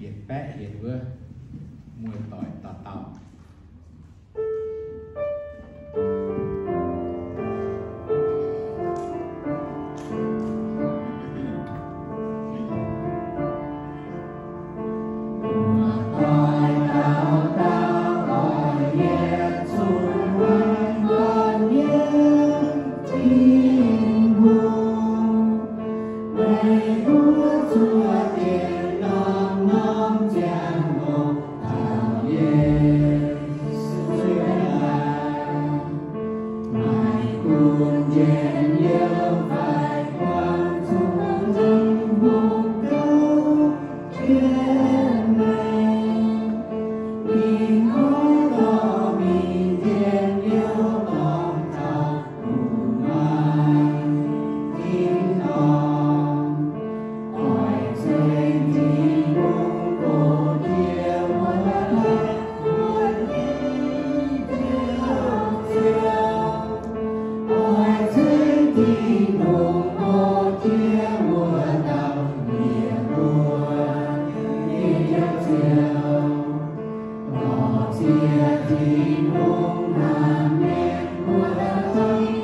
hiện bé hiện vừa mùi tỏi tọt tàu Hãy subscribe cho kênh Ghiền Mì Gõ để không bỏ lỡ